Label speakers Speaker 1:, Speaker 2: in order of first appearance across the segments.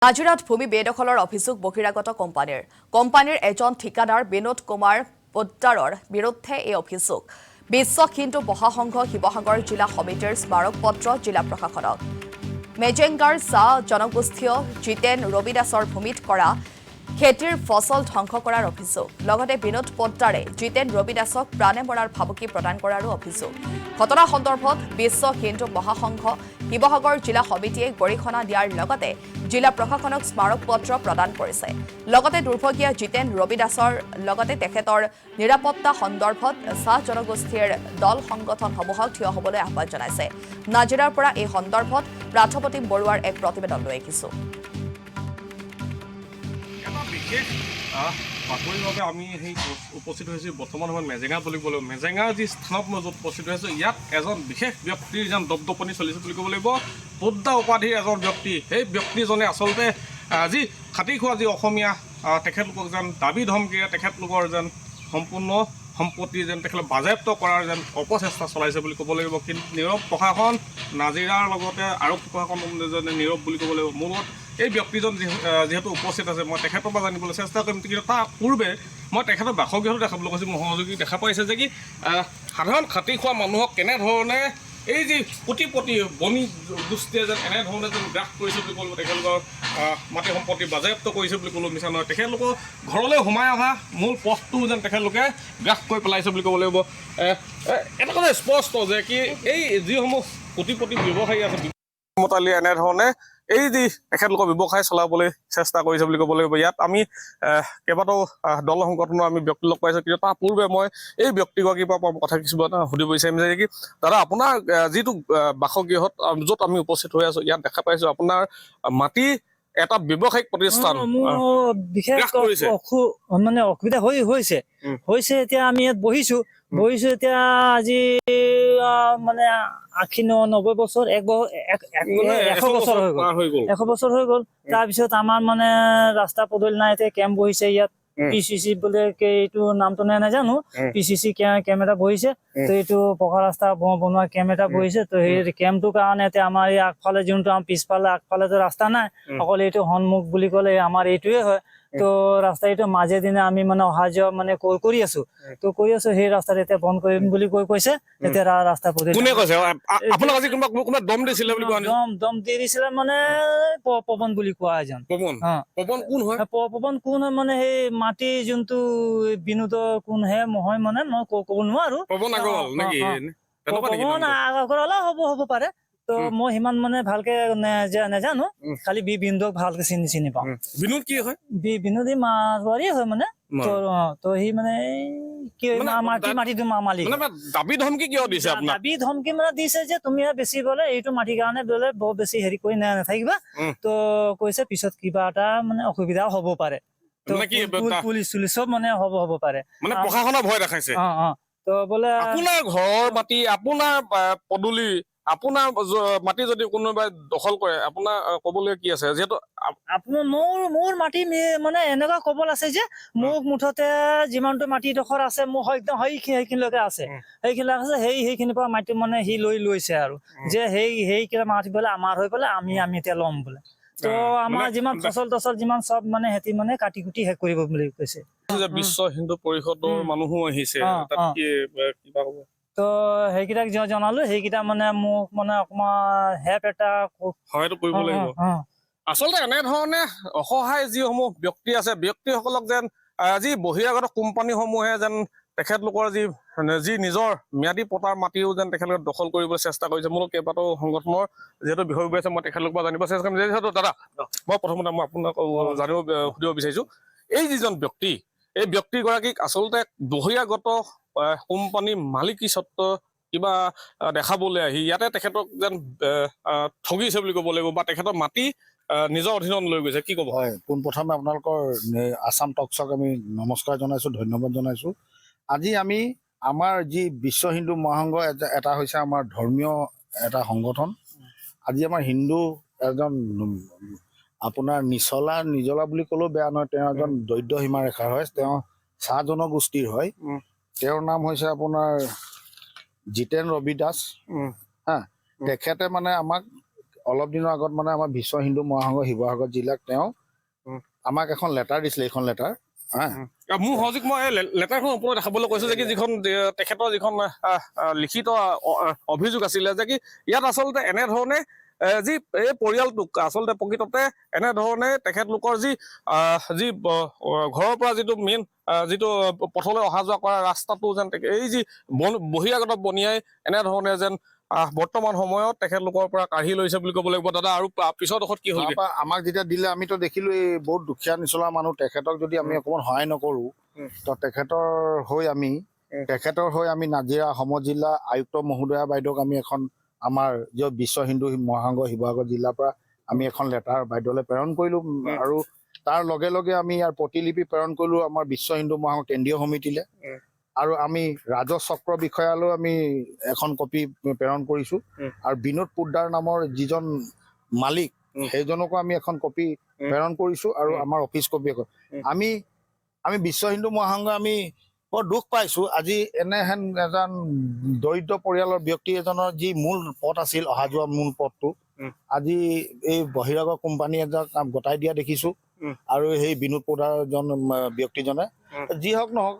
Speaker 1: নাজিৰাত ভূমি বেদখলৰ অভিযোগ বহিৰাগত কোম্পানীৰ এজন ঠিকাদাৰ বিনোদ কুমাৰ পোদ্দাৰৰ বিৰুদ্ধে এই অভিযোগ বিশ্ব হিন্দু মহাসংঘ শিৱসাগৰ জিলা সমিতিৰ স্মাৰক পত্ৰ জিলা প্ৰশাসনক মেজেংগাৰ চাহ জনগোষ্ঠীয় জিতেন ৰবিদাসৰ ভূমিত কৰা খেতিৰ ফচল ধ্বংস কৰাৰ অভিযোগ লগতে বিনোদ পোদ্দাৰে জিতেন ৰবিদাসক প্ৰাণে মৰাৰ ভাবুকি প্ৰদান কৰাৰো অভিযোগ ঘটনা সন্দৰ্ভত বিশ্ব হিন্দু মহাসংঘ শিৱসাগৰ জিলা সমিতিয়ে গৰিহণা দিয়াৰ লগতে জিলা প্ৰশাসনক স্মাৰক পত্ৰ প্ৰদান কৰিছে লগতে দুৰ্ভগীয়া জিতেন ৰবিদাসৰ লগতে তেখেতৰ নিৰাপত্তা সন্দৰ্ভত চাহ জনগোষ্ঠীৰ দল সংগঠনসমূহক থিয় হ'বলৈ আহ্বান জনাইছে নাজিৰাৰ পৰা এই সন্দৰ্ভত প্ৰাৰ্থপ্ৰতিম বৰুৱাৰ এক প্ৰতিবেদন লৈ আহিছো
Speaker 2: বাতৰিভাৱে আমি সেই উপস্থিত হৈছোঁ বৰ্তমান সময়ত মেজেঙা বুলি ক'ব লাগিব মেজেঙাৰ যি স্থানত মই য'ত উপস্থিত হৈছোঁ ইয়াত এজন বিশেষ ব্যক্তিৰ যেন দপদপনি চলিছে বুলি ক'ব লাগিব পোদ্দা উপাধিৰ এজন ব্যক্তি সেই ব্যক্তিজনে আচলতে যি খাটি খোৱা যি অসমীয়া তেখেতলোকক যেন দাবী ধমকিৰে তেখেতলোকৰ যেন সম্পূৰ্ণ সম্পত্তি যেন তেখেতে বাজেয়াপ্ত কৰাৰ যেন অপচেষ্টা চলাইছে বুলি ক'ব লাগিব কিন্তু নীৰৱ প্ৰশাসন নাজিৰাৰ লগতে আৰক্ষী প্ৰশাসন নীৰৱ বুলি ক'ব লাগিব মোৰ লগত এই ব্যক্তিজন যিহেতু উপস্থিত আছে মই তেখেতৰ পৰা জানিবলৈ চেষ্টা কৰিম কিন্তু তাৰ পূৰ্বে মই তেখেতৰ বাসগৃহটো দেখাবলৈ কৈছোঁ সহযোগী দেখা পাইছে যে কি সাধাৰণ খাটি খোৱা মানুহক কেনেধৰণে এই যি কোটিপতি বনি গোষ্ঠীয়ে যেন এনেধৰণে যেন গ্ৰাস কৰিছে বুলি ক'লোঁ তেখেতলোকৰ মাটি সম্পত্তি বাজেয়াপ্ত কৰিছে বুলি ক'লোঁ মিছা নহয় তেখেতলোকৰ ঘৰলৈ সোমাই অহা মূল পথটো যেন তেখেতলোকে গ্ৰাস কৰি পেলাইছে বুলি ক'ব লাগিব এটা কথা স্পষ্ট যে কি এই যিসমূহ কোটিপতি ব্যৱসায়ী আছে মতালি এনেধৰণে এই যি তেখেতলোকৰ ব্যৱসায় চলাবলৈ চেষ্টা কৰিছে বুলি ক'ব লাগিব ইয়াত আমি কেইবাটাও দল সংগঠনৰ আমি ব্যক্তি লগ পাইছোঁ কিন্তু তাৰ পূৰ্বে মই এই ব্যক্তিগৰাকীৰ পৰা কথা কিছুমান সুধিব বিচাৰিম যে কি দাদা আপোনাৰ যিটো বাসগৃহত য'ত আমি উপস্থিত হৈ আছোঁ ইয়াত দেখা পাইছোঁ আপোনাৰ মাটি এটা ব্যৱসায়িক প্ৰতিষ্ঠান
Speaker 3: বিশেষ মানে অসুবিধা হৈছে এতিয়া আমি ইয়াত বহিছো এতিয়া আজি মানে 80-90 বছৰ 100 বছৰ হৈ গ'ল তাৰপিছত আমাৰ মানে ৰাস্তা পদূলি নাই এতিয়া কেম্প বহিছে ইয়াত পিচিচি বোলে এইটো নামটো নাজানো পিচিচি কেম্প এটা বহিছে তো এইটো পকা ৰাস্তা বনোৱা কেম্প এটা বহিছে তো সেই কেম্পটোৰ কাৰণে এতিয়া আমাৰ এই আগফালে যোনটো পিছফালে আগফালেতো ৰাস্তা নাই অকল এইটো সন্মুখ বুলি ক'লে আমাৰ এইটোৱে হয় তো ৰাস্তা এইটো মাজে দিনে আমি মানে অহা যোৱা মানে কৰি আছো সেই ৰাস্তাত এতিয়া বন্ধ কৰিম বুলি কৈছে এতিয়া ৰাস্তা দম দি দিছিলে মানে পৱন বুলি কোৱা এজন পৱন কোন হয় মানে সেই মাটি যোনটো বিনোদৰ কোন হে নহয় মানে মই ক'ব নোৱাৰো পৱন আগৰৱালা হ'ব পাৰে তো মই সিমান মানে ভালকে নাজানো খালি বিনোদক ভালকে চিনি পাওঁ
Speaker 2: বিনোদ কি হয়
Speaker 3: বিনোদ মাৰোৱাৰী হয় মানে তো সি মানে মাটিটো মালিক
Speaker 2: দাবী ধমকি কিয় দিছে
Speaker 3: দাবী ধমকি মানে দিছে যে তুমি বেছি বোলে এইটো মাটিৰ কাৰণে বোলে বৰ বেছি হেৰি কৰি নাথাকিবা তো কৈছে পিছত কিবা এটা মানে অসুবিধাও হ'ব পাৰে পুলিচ চব মানে হ'ব পাৰে
Speaker 2: মানে প্ৰশাসনৰ ভয় দেখাইছে
Speaker 3: তো বোলে
Speaker 2: আপোনাৰ ঘৰৰ মাটি আপোনাৰ পদূলি আপোনাৰ মাটি যদি কোনোবাই দখল কৰে আপোনাৰ ক'বলৈ কি আছে যিহেতু
Speaker 3: আপোনাৰ মোৰ মাটি মানে এনেকুৱা কবল আছে যে মোক মুঠতে যিমানটো মাটি ডোখৰ আছে মোৰ একদম সেইখিনিলৈকে আছে সেইখিনিৰ পৰা মাটি মানে সি লৈছে আৰু যে সেই কিবা মাটি বোলে আমাৰ হৈ পেলাই আমি এতিয়া ল'ম বোলে তো আমাৰ যিমান ফচল যিমান চব মানে সিহঁতি মানে কাটি কুটি শেষ কৰিব বুলি কৈছে
Speaker 2: বিশ্ব হিন্দু পৰিষদৰ মানুহো আহিছে তাত কিবা হ'ব
Speaker 3: তো সেইকেইটাক জনালো সেইকেইটা মানে মোক মানে অকমান হেল্প এটা
Speaker 2: হয়তো কৰিব লাগিব আচলতে এনেধৰণে অসহায় যিসমূহ ব্যক্তি আছে ব্যক্তিসকলক যেন যি বহিৰাগত কোম্পানীসমূহে যেন তেখেতলোকৰ যি নিজৰ ম্যাদী পতাৰ মাটিও যেন তেখেতলোকে দখল কৰিবলৈ চেষ্টা কৰিছে মোৰ কেইবাটাও সংগঠনৰ যিহেতু বিষয় আছে মই তেখেতলোকৰ পৰা জানিব চেষ্টা কৰিম যিহেতু দাদা মই প্ৰথমতে মই আপোনাক সুধিব বিচাৰিছোঁ এই যিজন ব্যক্তি এই ব্যক্তিগৰাকীক আচলতে বহিৰাগত কোম্পানী মালিকী স্বত্ব কিবা দেখাবলৈ আহি ইয়াতে তেখেতক যেন ঠগিছে বুলি ক'ব লাগিব বা তেখেতৰ মাটি নিজৰ অধীনত লৈ গৈছে কি ক'ব
Speaker 4: হয় পোনপ্ৰথমে আপোনালোকৰ আছাম টকছক আমি নমস্কাৰ জনাইছোঁ ধন্যবাদ জনাইছোঁ আজি আমি আমাৰ যি বিশ্ব হিন্দু মহাসংঘ এটা হৈছে আমাৰ ধৰ্মীয় এটা সংগঠন আজি আমাৰ হিন্দু এজন আপোনাৰ নিজলা বুলি ক'লেও বেয়া নহয় তেওঁ এজন দৰিদ্ৰ সীমাৰেখাৰ হয় তেওঁ চাহ জনগোষ্ঠীৰ হয় তেওঁৰ নাম হৈছে আপোনাৰ জিতেন ৰবিদাস তেখেতে মানে আমাক অলপ দিনৰ আগত মানে আমাৰ বিশ্ব হিন্দু মহাসংঘ শিৱসাগৰ জিলাক তেওঁ আমাক এখন লেটাৰ দিছিলে, এইখন লেটাৰ
Speaker 2: মোৰ সহযোগ মই লেটাৰখন ওপৰত দেখাবলৈ কৈছো যে কি যিখন তেখেতৰ যিখন লিখিত অভিযোগ আছিলে যে কি ইয়াত আচলতে এনেধৰণে যি এই পৰিয়ালটোক আচলতে প্ৰকৃততে এনেধৰণে তেখেতলোকৰ যি ঘৰৰ পৰা যিটো মেইন যিটো পথলৈ অহা যোৱা কৰা ৰাস্তাটো যেন এই যি বহিৰাগত বনিয়াই এনেধৰণে যেন বৰ্তমান সময়ত তেখেতলোকৰ পৰা কাঢ়ি লৈছে বুলি ক'ব লাগিব। দাদা আৰু পিছৰ দশত কি হ'ল?
Speaker 4: আমাক যেতিয়া দিলে আমিতো দেখিলো এই বহুত দুখীয়া নিচলা মানুহ, তেখেতক যদি আমি অকণমান সহায় নকৰো তো তেখেতৰ হৈ আমি নাজিৰা সমজিলা আয়ুক্ত মহোদয়া বাইদেউক আমি এখন আমাৰ যি বিশ্ব হিন্দু মহাসংঘ শিৱসাগৰ জিলাৰ পৰা আমি এখন লেটাৰ বাইদেউলৈ প্ৰেৰণ কৰিলো আৰু তাৰ লগে লগে আমি ইয়াৰ প্ৰতিলিপি প্ৰেৰণ কৰিলো আমাৰ বিশ্ব হিন্দু মহাসংঘ কেন্দ্ৰীয় সমিতিলে আৰু আমি ৰাজহ চক্ৰ বিষয়ালৈ আমি এখন কপি প্ৰেৰণ কৰিছো আৰু বিনোদ পোদ্দাৰ নামৰ যিজন মালিক সেইজনকো আমি এখন কপি প্ৰেৰণ কৰিছো আৰু আমাৰ অফিচ কপি এখন আমি বিশ্ব হিন্দু মহাসংঘ আমি বৰ দুখ পাইছো। আজি এনেহেন এজন দৰিদ্ৰ পৰিয়ালৰ ব্যক্তি এজনৰ যি মূল পথ আছিল, অহা যোৱা মূল পথটো আজি এই বহিৰাগত কোম্পানী এজাক গতাই দিয়া দেখিছো আৰু সেই বিনোদ পোদ্দাৰ ব্যক্তিজনে যি হওক নহওক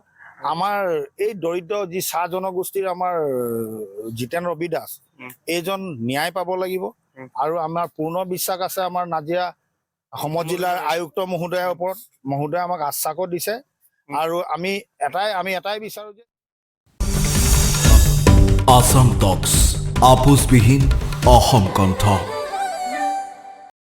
Speaker 4: আমাৰ এই দৰিদ্ৰ যি চাহ জনগোষ্ঠীৰ আমাৰ জিতেন ৰবি দাস এইজন ন্যায় পাব লাগিব আৰু আমাৰ পূৰ্ণ বিশ্বাস আছে আমাৰ নাজিৰা সমজিলাৰ আয়ুক্ত মহোদয়ৰ ওপৰত। মহোদয়ে আমাক আশ্বাসো দিছে আৰু আমি এটাই বিচাৰো যে
Speaker 5: আসাম টক্স আপোচবিহীন অসম কণ্ঠ।